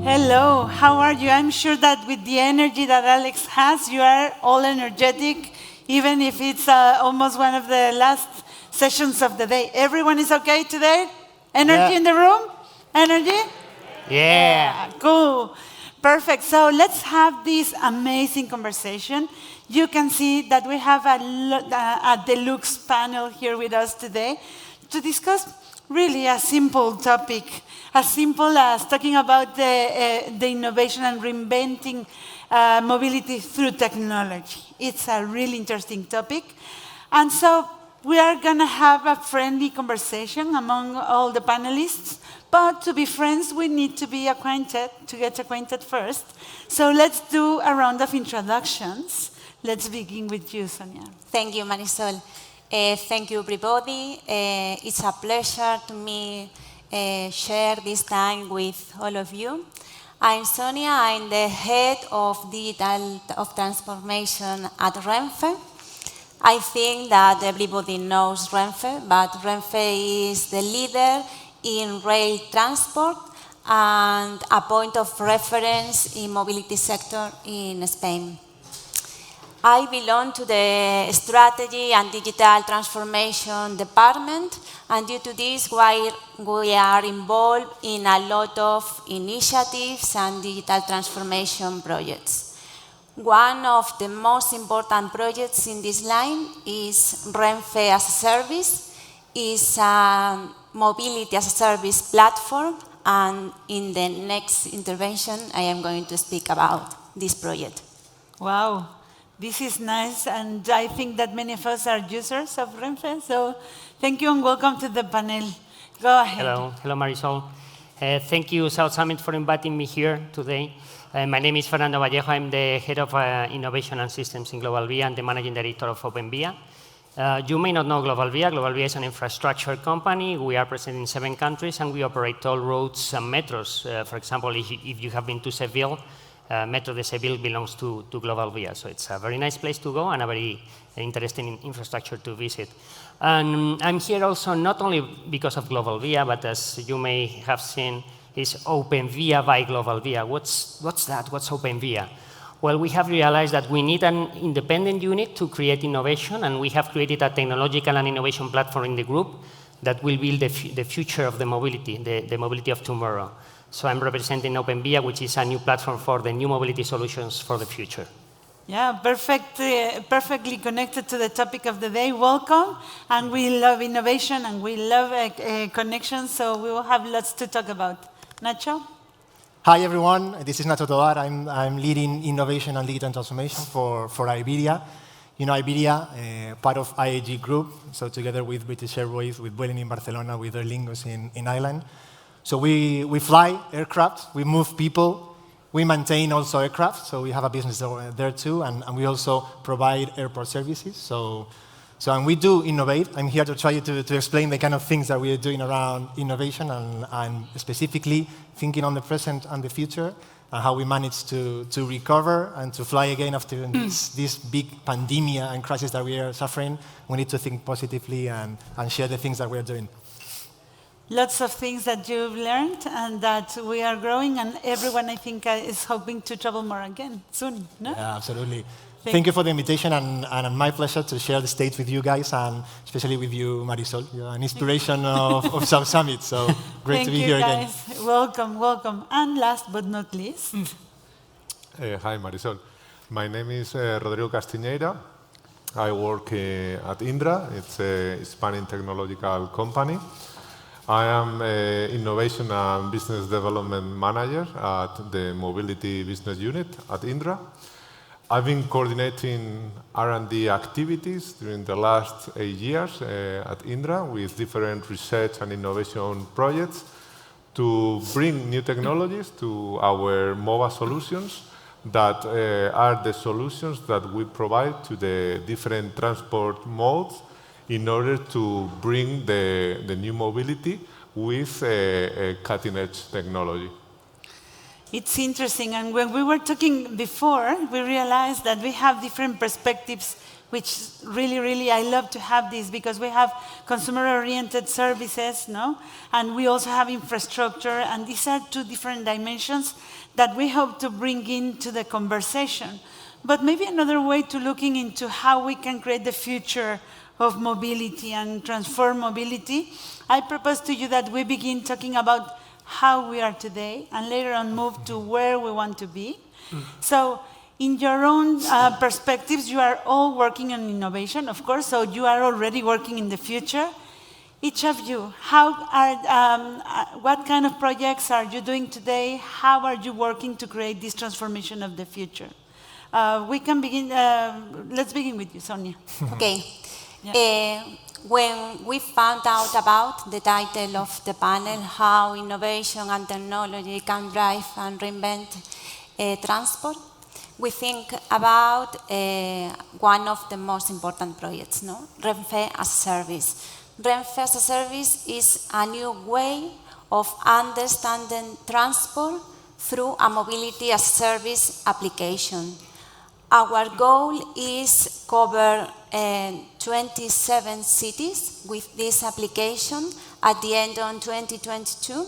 Hello, how are you? I'm sure that with the energy that Alex has, you are all energetic, even if it's almost one of the last sessions of the day. Everyone is okay today? Energy in the room? Energy? Yeah. Cool. Perfect. So let's have this amazing conversation. You can see that we have a deluxe panel here with us today to discuss really a simple topic, as simple as talking about the innovation and reinventing mobility through technology. It's a really interesting topic. And so we are going to have a friendly conversation among all the panelists. But to be friends, we need to be acquainted, to get acquainted first. So let's do a round of introductions. Let's begin with you, Sonia. Thank you, Marisol. Thank you, everybody. It's a pleasure to me share this time with all of you. I'm Sonia. I'm the head of digital transformation at Renfe. I think that everybody knows Renfe, but Renfe is the leader in rail transport and a point of reference in mobility sector in Spain. I belong to the Strategy and Digital Transformation Department, and due to this, we are involved in a lot of initiatives and digital transformation projects. One of the most important projects in this line is Renfe as a Service. It's a mobility as a service platform, and in the next intervention, I am going to speak about this project. Wow. This is nice, and I think that many of us are users of Renfe, so thank you and welcome to the panel. Go ahead. Hello, Marisol. Thank you, South Summit, for inviting me here today. My name is Fernando Vallejo. I'm the head of innovation and systems in Global Via and the managing director of OpenVia. You may not know Global Via. Global Via is an infrastructure company. We are present in 7 countries, and we operate toll roads and metros. For example, if you have been to Seville, Metro de Seville belongs to Global Via, so it's a very nice place to go and a very interesting infrastructure to visit. And I'm here also not only because of Global Via, but as you may have seen, is OpenVia by Global Via. What's that? What's OpenVia? Well, we have realized that we need an independent unit to create innovation, and we have created a technological and innovation platform in the group that will build the future of the mobility, the mobility of tomorrow. So I'm representing OpenVia, which is a new platform for the new mobility solutions for the future. Yeah, perfectly connected to the topic of the day. Welcome, and we love innovation and we love connections, so we will have lots to talk about. Nacho? Hi, everyone. This is Nacho Tovar. I'm leading innovation and digital transformation for Iberia. You know Iberia, part of IAG Group, so together with British Airways, with Vueling in Barcelona, with Aer Lingus in Ireland. So we fly aircraft, we move people, we maintain also aircraft, so we have a business there too, and we also provide airport services. So and we do innovate. I'm here to try to explain the kind of things that we are doing around innovation and specifically thinking on the present and the future and how we manage to recover and to fly again after this big pandemic and crisis that we are suffering. We need to think positively and share the things that we are doing. Lots of things that you've learned and that we are growing, and everyone, I think, is hoping to travel more again soon, no? Yeah, absolutely. Thank you for the invitation, and my pleasure to share the stage with you guys, and especially with you, Marisol. You're an inspiration of South Summit, so great to be here again. Thank you, guys. Welcome, welcome. And last but not least. Hi, Marisol. My name is Rodrigo Castiñeira. I work at Indra. It's a Spanish technological company. I am an Innovation and Business Development Manager at the Mobility Business Unit at Indra. I've been coordinating R&D activities during the last 8 years at Indra with different research and innovation projects to bring new technologies to our mobile solutions that are the solutions that we provide to the different transport modes in order to bring the new mobility with a cutting-edge technology. It's interesting, and when we were talking before, we realized that we have different perspectives which really, I love to have this because we have consumer-oriented services, no? And we also have infrastructure, and these are two different dimensions that we hope to bring into the conversation. But maybe another way to looking into how we can create the future of mobility and transform mobility, I propose to you that we begin talking about how we are today and later on move to where we want to be. So in your own perspectives, you are all working on innovation, of course, so you are already working in the future. Each of you, what kind of projects are you doing today? How are you working to create this transformation of the future? We can begin, let's begin with you, Sonia. Okay. Yeah. When we found out about the title of the panel, how innovation and technology can drive and reinvent transport, we think about one of the most important projects, no? Renfe as a Service. Renfe as a Service is a new way of understanding transport through a mobility as a service application. Our goal is cover 27 cities with this application at the end of 2022.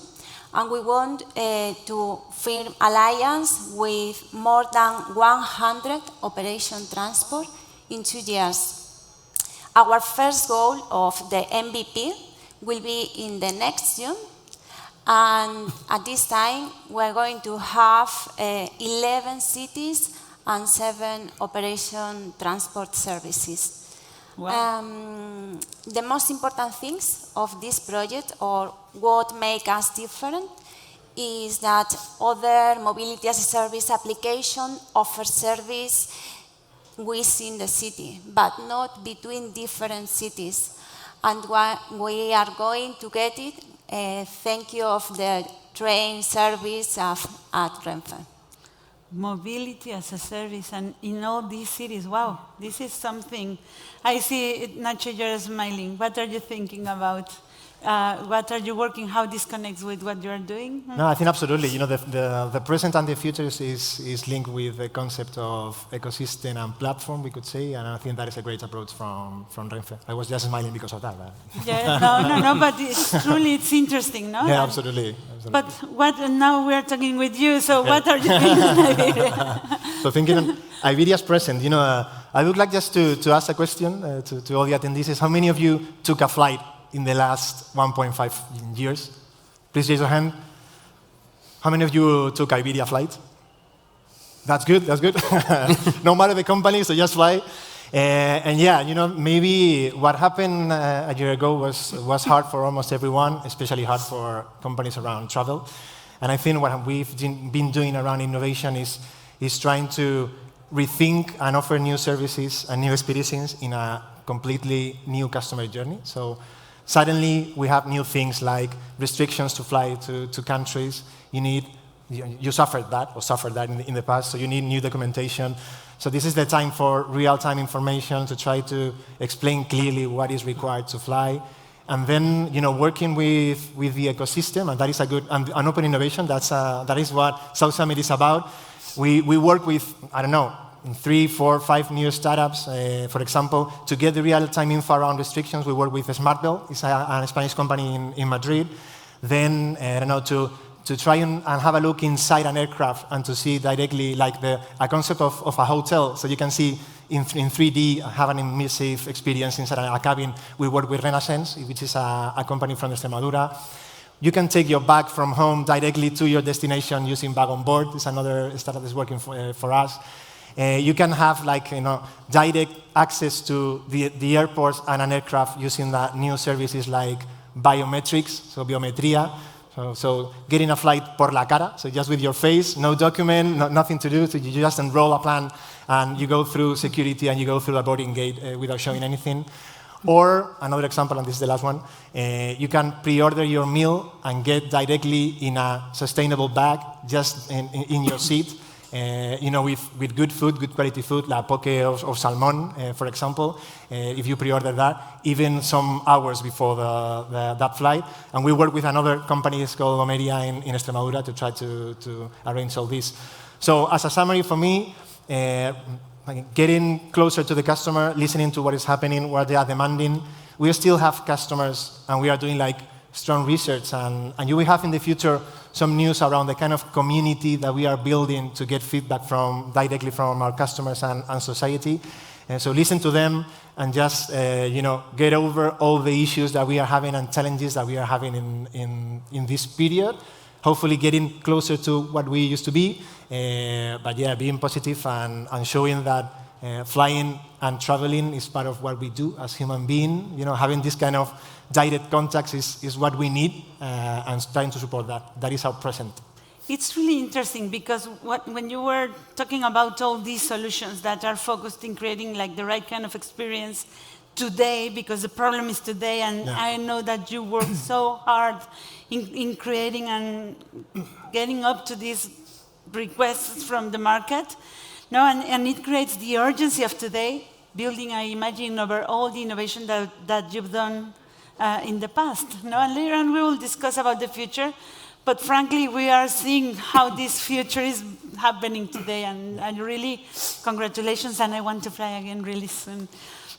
And we want to form alliance with more than 100 operation transport in 2 years. Our first goal of the MVP will be in the next June. And at this time, we're going to have 11 cities and 7 operation transport services. Wow. The most important things of this project, or what makes us different, is that other mobility as a service application offer service within the city, but not between different cities. And we are going to get it thank you of the train service at Renfe. Mobility as a service, and in all these cities, wow, this is something. I see, Nacho, you're smiling. What are you thinking about? What are you working, how this connects with what you're doing? No, I think absolutely. You know, the present and the future is linked with the concept of ecosystem and platform, we could say, and I think that is a great approach from Renfe. I was just smiling because of that. Yeah, no, but it's interesting, no? Yeah, absolutely. But now we're talking with you, so what are you doing in Iberia? So thinking Iberia's present, you know, I would like just to ask a question to all the attendees is how many of you took a flight in the last 1.5 years? Please raise your hand. How many of you took Iberia flight? That's good, that's good. No matter the company, so just fly. And yeah, you know, maybe what happened a year ago was hard for almost everyone, especially hard for companies around travel. And I think what we've been doing around innovation is trying to rethink and offer new services and new experiences in a completely new customer journey. So suddenly we have new things like restrictions to fly to countries. You suffered that in the past, so you need new documentation. So this is the time for real-time information to try to explain clearly what is required to fly. And then, you know, working with the ecosystem, and that is a good, an open innovation, that is what South Summit is about. We work with, I don't know, 3, 4, 5 new startups. For example, to get the real-time info around restrictions, we work with SmartBell. It's a Spanish company in Madrid. Then, I don't know, to try and have a look inside an aircraft and to see directly like a concept of a hotel. So you can see in 3D, have an immersive experience inside a cabin. We work with Renaissance, which is a company from Extremadura. You can take your bag from home directly to your destination using Bag on Board. It's another startup that's working for us. You can have like, you know, direct access to the airports and an aircraft using the new services like biometrics, so biometría. So getting a flight por la cara, so just with your face, no document, nothing to do, so you just enroll a plan and you go through security and you go through the boarding gate without showing anything. Or another example, and this is the last one, you can pre-order your meal and get directly in a sustainable bag just in your seat. You know, with good food, good quality food, like poke of salmon, for example, if you pre-order that, even some hours before that flight. And we work with another company, it's called Omeria in Extremadura, to try to arrange all this. So as a summary for me, getting closer to the customer, listening to what is happening, what they are demanding. We still have customers, and we are doing like strong research, and you will have in the future some news around the kind of community that we are building to get feedback from directly from our customers and society. And so listen to them and just get over all the issues that we are having and challenges that we are having in this period. Hopefully getting closer to what we used to be, but yeah, being positive and showing that flying and traveling is part of what we do as human beings. Having this kind of direct contacts is what we need, and trying to support that. That is our present. It's really interesting because when you were talking about all these solutions that are focused in creating like the right kind of experience today, because the problem is today, and yeah. I know that you work so hard in creating and getting up to these requests from the market, and it creates the urgency of today, building, I imagine, over all the innovation that you've done in the past. And later on we will discuss about the future. But frankly, we are seeing how this future is happening today, and really, congratulations, and I want to fly again really soon.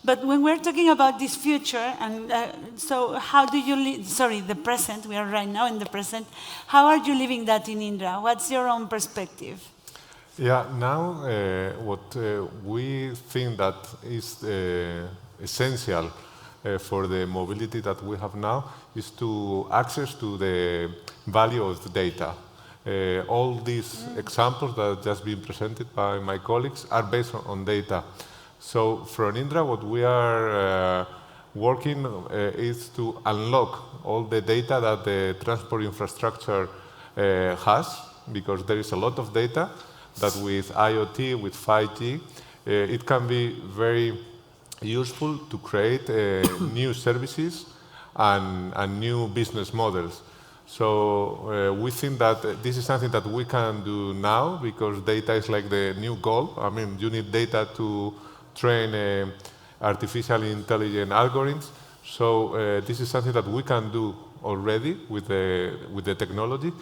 But when we're talking about this future, and so how do you live, the present, we are right now in the present, how are you living that in Indra? What's your own perspective? Yeah, now what we think that is essential for the mobility that we have now is to access to the value of the data. All these examples that have just been presented by my colleagues are based on data. So from Indra, what we are working is to unlock all the data that the transport infrastructure has, because there is a lot of data that with IoT, with 5G, it can be very useful to create new services and new business models. So we think that this is something that we can do now, because data is like the new gold. I mean, you need data to train artificial intelligent algorithms. So this is something that we can do already with the technology.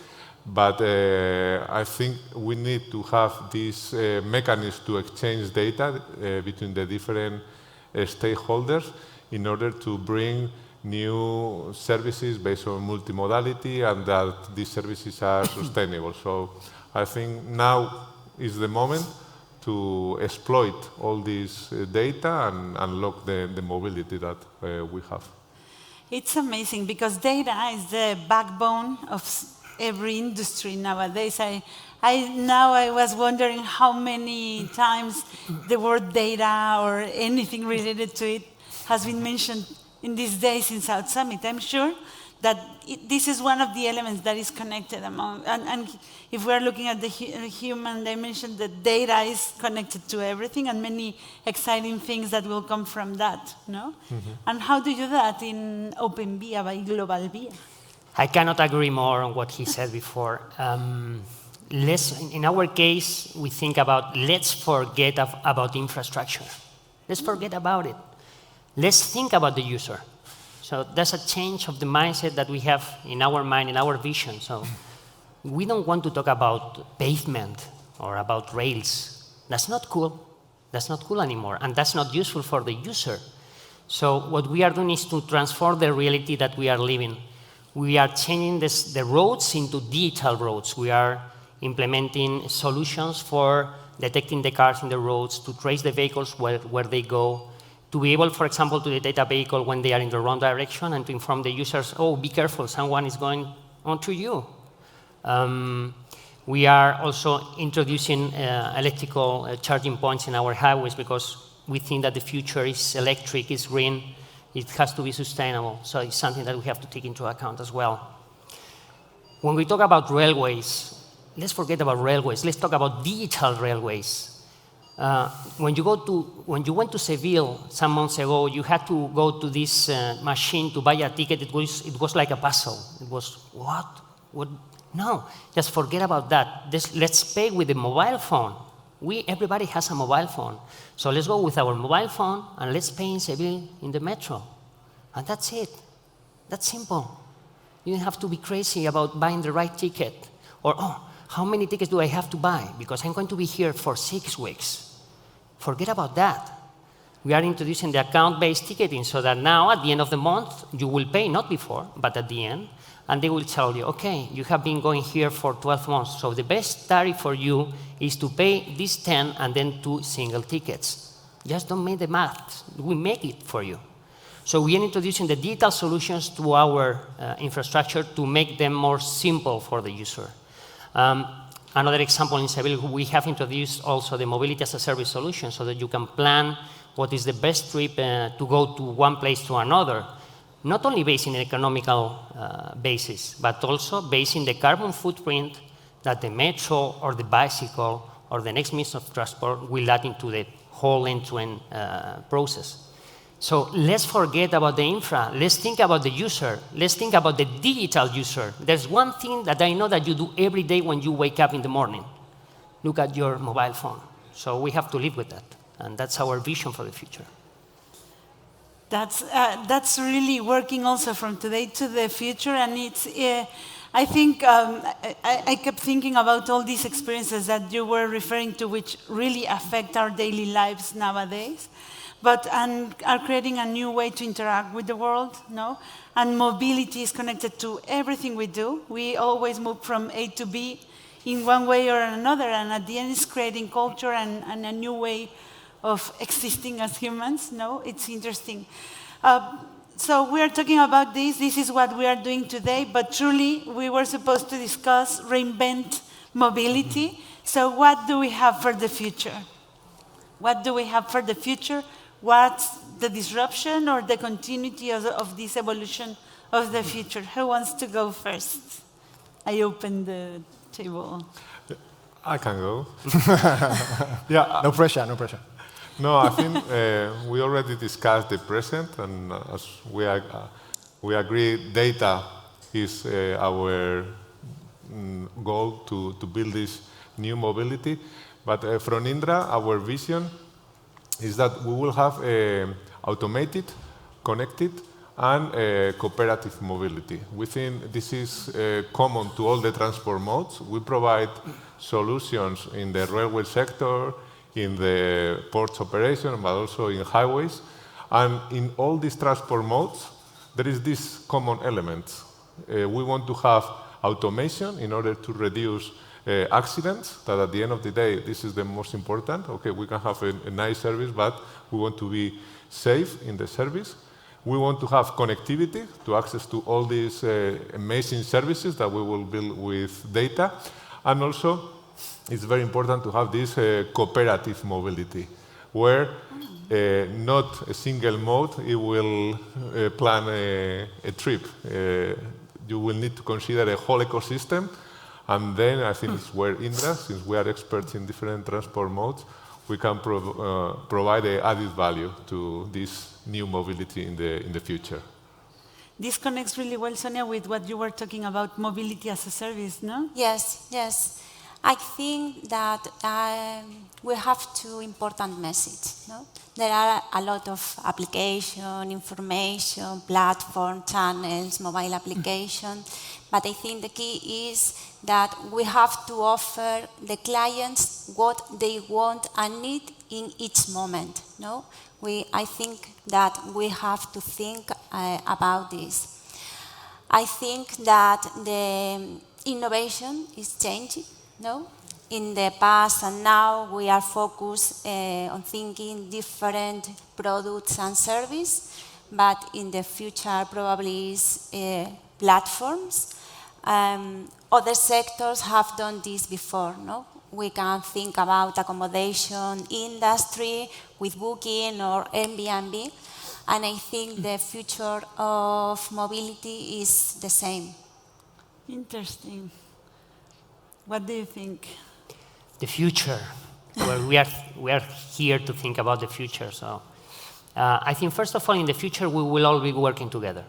But I think we need to have this mechanism to exchange data between the different stakeholders in order to bring new services based on multimodality, and that these services are sustainable. So I think now is the moment to exploit all this data and unlock the mobility that we have. It's amazing because data is the backbone of every industry nowadays. I was wondering how many times the word data or anything related to it has been mentioned in these days in South Summit. I'm sure that this is one of the elements that is connected among, and if we're looking at the human dimension, the data is connected to everything and many exciting things that will come from that, no? Mm-hmm. And how do you do that in OpenVIA by Global VIA? I cannot agree more on what he said before. In our case, we think about, let's forget about infrastructure. Let's forget about it. Let's think about the user. So that's a change of the mindset that we have in our mind, in our vision. So we don't want to talk about pavement or about rails. That's not cool. That's not cool anymore. And that's not useful for the user. So what we are doing is to transform the reality that we are living. We are changing the roads into digital roads. We are implementing solutions for detecting the cars in the roads, to trace the vehicles where they go, to be able, for example, to detect a vehicle when they are in the wrong direction and to inform the users, oh, be careful, someone is going onto you. We are also introducing electrical charging points in our highways because we think that the future is electric, is green, it has to be sustainable. So it's something that we have to take into account as well. When we talk about railways, let's forget about railways. Let's talk about digital railways. When you went to Seville some months ago, you had to go to this machine to buy a ticket. It was like a puzzle. It was, what? No, just forget about that. Let's pay with the mobile phone. Everybody has a mobile phone. So let's go with our mobile phone and let's pay in Seville in the metro. And that's it. That's simple. You don't have to be crazy about buying the right ticket. Or, how many tickets do I have to buy? Because I'm going to be here for 6 weeks. Forget about that. We are introducing the account-based ticketing so that now, at the end of the month, you will pay, not before, but at the end, and they will tell you, okay, you have been going here for 12 months, so the best tariff for you is to pay this 10 and then 2 single tickets. Just don't make the math. We make it for you. So we are introducing the digital solutions to our infrastructure to make them more simple for the user. Another example in Seville, we have introduced also the mobility as a service solution so that you can plan what is the best trip to go to one place to another, not only based in an economical basis, but also based in the carbon footprint that the metro or the bicycle or the next means of transport will add into the whole end-to-end process. So let's forget about the infra. Let's think about the user. Let's think about the digital user. There's one thing that I know that you do every day when you wake up in the morning. Look at your mobile phone. So we have to live with that. And that's our vision for the future. That's really working also from today to the future. And it's, I think, I kept thinking about all these experiences that you were referring to, which really affect our daily lives nowadays. And are creating a new way to interact with the world, no? And mobility is connected to everything we do. We always move from A to B in one way or another, and at the end it's creating culture and a new way of existing as humans, no? It's interesting. So we are talking about this. This is what we are doing today, but truly we were supposed to discuss reinvent mobility. So what do we have for the future? What do we have for the future? What's the disruption or the continuity of this evolution of the future? Who wants to go first? I open the table. I can go. Yeah. No pressure, no pressure. No, I think we already discussed the present, and as we agree, data is our goal to build this new mobility. But from Indra, our vision is that we will have automated, connected, and cooperative mobility. We think this is common to all the transport modes. We provide solutions in the railway sector, in the ports operation, but also in highways. And in all these transport modes, there is this common element. We want to have automation in order to reduce accidents, that at the end of the day, this is the most important. Okay, we can have a nice service, but we want to be safe in the service. We want to have connectivity to access to all these amazing services that we will build with data. And also, it's very important to have this cooperative mobility, where not a single mode, it will plan a trip. You will need to consider a whole ecosystem. And then I think it's where Indra, since we are experts in different transport modes, we can provide an added value to this new mobility in the future. This connects really well, Sonia, with what you were talking about, mobility as a service, no? Yes, yes. I think that we have two important messages. No? There are a lot of application, information, platform, channels, mobile application, but I think the key is that we have to offer the clients what they want and need in each moment. No? I think that we have to think about this. I think that the innovation is changing. No? In the past and now we are focused on thinking different products and services, but in the future probably is platforms. Other sectors have done this before. No? We can think about accommodation industry with Booking or Airbnb, and I think the future of mobility is the same. Interesting. What do you think? The future. Well, we are here to think about the future. So I think, first of all, in the future, we will all be working together.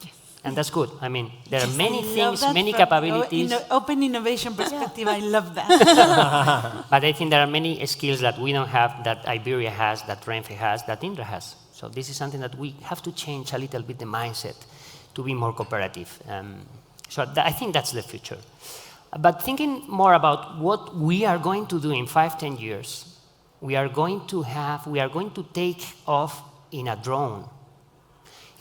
Yes. And that's good. I mean, there are many things, many capabilities. Open innovation perspective, I love that. But I think there are many skills that we don't have, that Iberia has, that Renfe has, that Indra has. So this is something that we have to change a little bit the mindset to be more cooperative. So I think that's the future. But thinking more about what we are going to do in 5, 10 years, we are going to take off in a drone.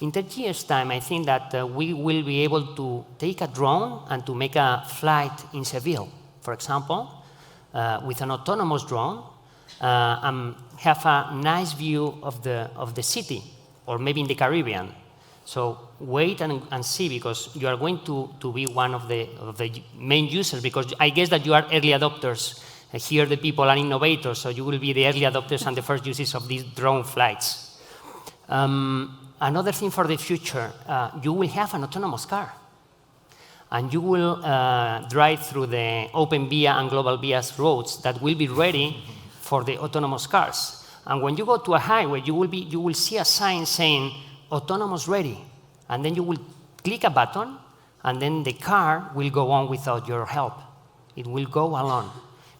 In 30 years' time, I think that we will be able to take a drone and to make a flight in Seville, for example, with an autonomous drone, and have a nice view of the city, or maybe in the Caribbean. So wait and see, because you are going to be one of the main users, because I guess that you are early adopters. Here the people are innovators, so you will be the early adopters and the first users of these drone flights. Another thing for the future, you will have an autonomous car. And you will drive through the OpenVIA and GlobalVIA's roads that will be ready for the autonomous cars. And when you go to a highway, you will see a sign saying, autonomous ready. And then you will click a button, and then the car will go on without your help. It will go alone.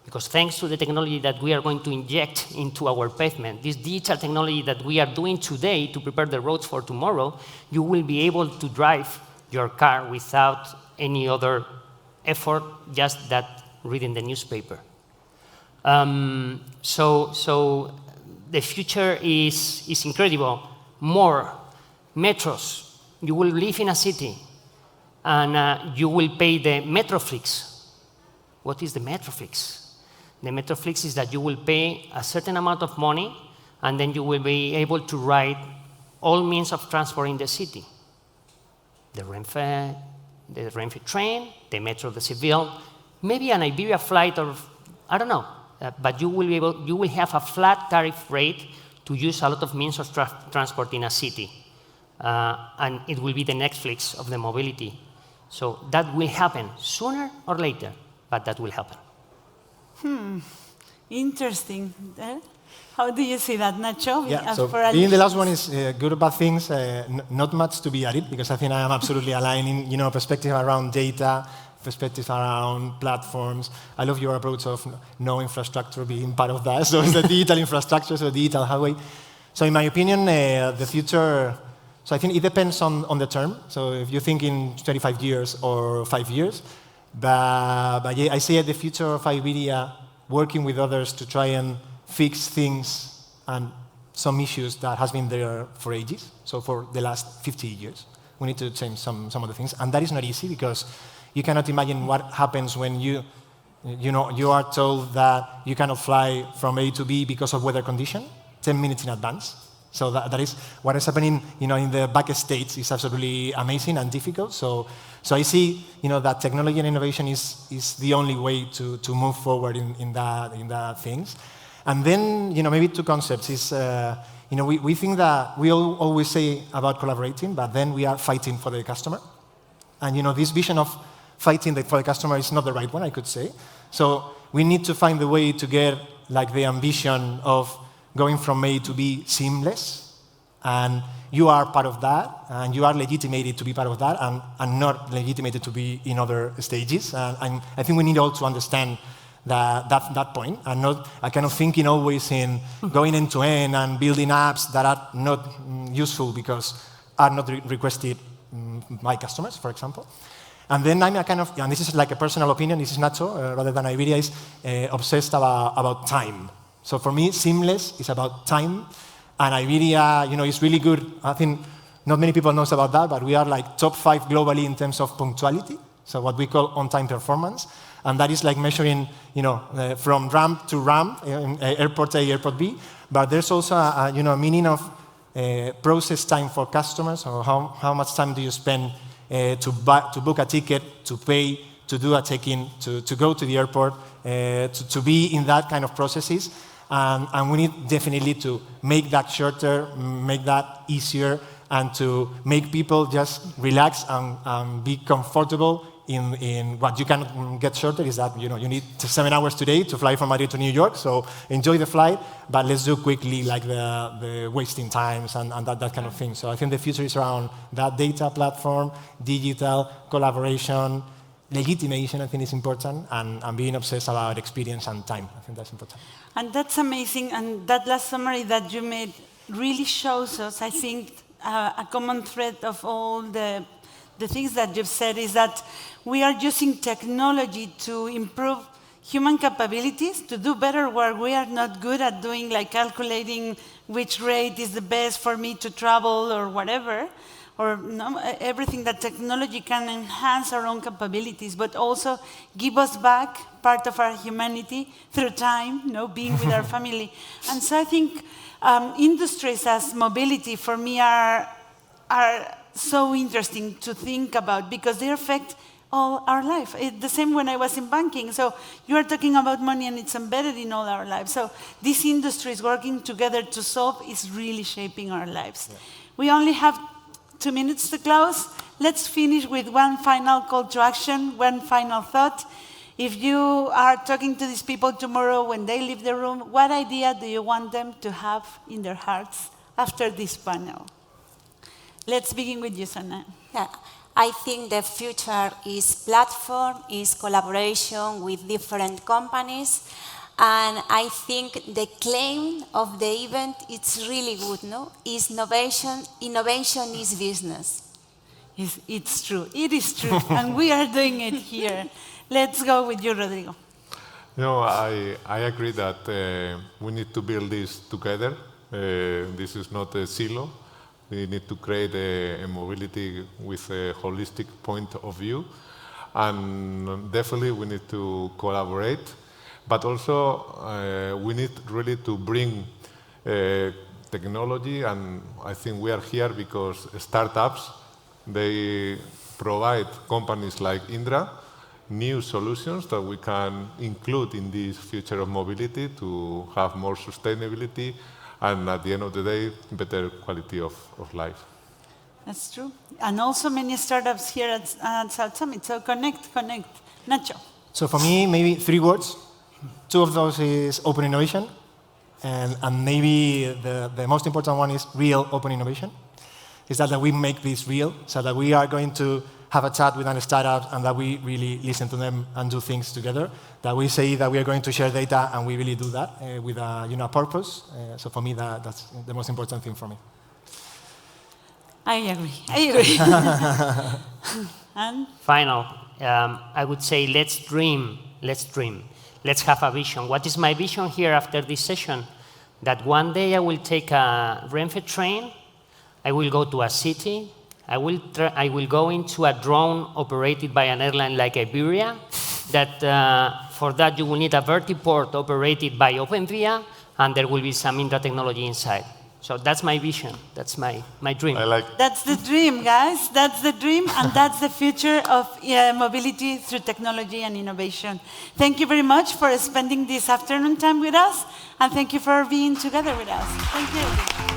Because thanks to the technology that we are going to inject into our pavement, this digital technology that we are doing today to prepare the roads for tomorrow, you will be able to drive your car without any other effort, just that reading the newspaper. So the future is incredible. More metros. You will live in a city, and you will pay the Metroflix. What is the Metroflix? The Metroflix is that you will pay a certain amount of money, and then you will be able to ride all means of transport in the city. The Renfe train, the Metro de Seville, maybe an Iberia flight, or I don't know. But you will have a flat tariff rate to use a lot of means of transport in a city. And it will be the Netflix of the mobility. So that will happen sooner or later, but that will happen. Interesting. How do you see that, Nacho? Yeah, so being the last one is good about things, not much to be added, because I think I am absolutely aligned in perspective around data, perspective around platforms. I love your approach of no infrastructure being part of that. So it's the digital infrastructure, so digital highway. So in my opinion, the future, so I think it depends on the term. So if you think in 25 years or 5 years, but yeah, I see the future of Iberia working with others to try and fix things and some issues that has been there for ages. So for the last 50 years, we need to change some of the things. And that is not easy, because you cannot imagine what happens when you are told that you cannot fly from A to B because of weather condition 10 minutes in advance. So that is what is happening, in the back states is absolutely amazing and difficult. So I see, that technology and innovation is the only way to move forward in that things. And then, maybe two concepts is, we think that we always say about collaborating, but then we are fighting for the customer. And, this vision of fighting for the customer is not the right one, I could say. So we need to find the way to get, the ambition of going from A to B seamless. And you are part of that, and you are legitimated to be part of that, and not legitimated to be in other stages. And I think we need all to understand that point, and not a kind of thinking always in going end to end and building apps that are not useful because are not requested by customers, for example. And then I'm a kind of, and this is like a personal opinion, this is Nacho, rather than Iberia, is obsessed about time. So for me, seamless is about time, and Iberia, is really good. I think not many people knows about that, but we are top 5 globally in terms of punctuality, so what we call on-time performance. And that is measuring, from ramp to ramp, airport A, airport B. But there's also a meaning of process time for customers, or how much time do you spend to book a ticket, to pay, to do a check-in, to go to the airport, to be in that kind of processes. And we need definitely to make that shorter, make that easier, and to make people just relax and be comfortable in what you can get shorter is that you need 7 hours today to fly from Madrid to New York, so enjoy the flight, but let's do quickly the wasting times and that kind of thing. So I think the future is around that data platform, digital, collaboration, legitimation, I think is important, and being obsessed about experience and time. I think that's important. And that's amazing, and that last summary that you made really shows us, I think, a common thread of all the things that you've said is that we are using technology to improve human capabilities to do better work we are not good at doing, like calculating which rate is the best for me to travel or whatever, or everything that technology can enhance our own capabilities, but also give us back part of our humanity through time, being with our family. And so I think industries as mobility for me are so interesting to think about because they affect all our life. The same when I was in banking. So you are talking about money and it's embedded in all our lives. So these industries working together to solve is really shaping our lives. Yeah. We only have 2 minutes to close. Let's finish with one final call to action, one final thought. If you are talking to these people tomorrow when they leave the room, what idea do you want them to have in their hearts after this panel? Let's begin with you, Sana. Yeah. I think the future is platform, is collaboration with different companies. And I think the claim of the event, it's really good, no? Is innovation is business. It's true, it is true, and we are doing it here. Let's go with you, Rodrigo. I agree that we need to build this together. This is not a silo. We need to create a mobility with a holistic point of view. And definitely we need to collaborate. But also we need really to bring technology. And I think we are here because startups, they provide companies like Indra new solutions that we can include in this future of mobility to have more sustainability and at the end of the day, better quality of life. That's true. And also many startups here at South Summit. So connect. Nacho. So for me, maybe 3 words. 2 of those is open innovation. And maybe the most important one is real open innovation. Is that we make this real, so that we are going to have a chat with a startup and that we really listen to them and do things together. That we say that we are going to share data and we really do that with a purpose. So for me, that's the most important thing for me. I agree. And? Final. I would say let's dream. Let's have a vision. What is my vision here after this session? That one day I will take a Renfe train, I will go to a city, I will go into a drone operated by an airline like Iberia, that for that you will need a vertiport operated by OpenVIA, and there will be some Indra technology inside. So that's my vision, that's my dream. I like. That's the dream, guys. That's the dream, and that's the future of mobility through technology and innovation. Thank you very much for spending this afternoon time with us, and thank you for being together with us. Thank you.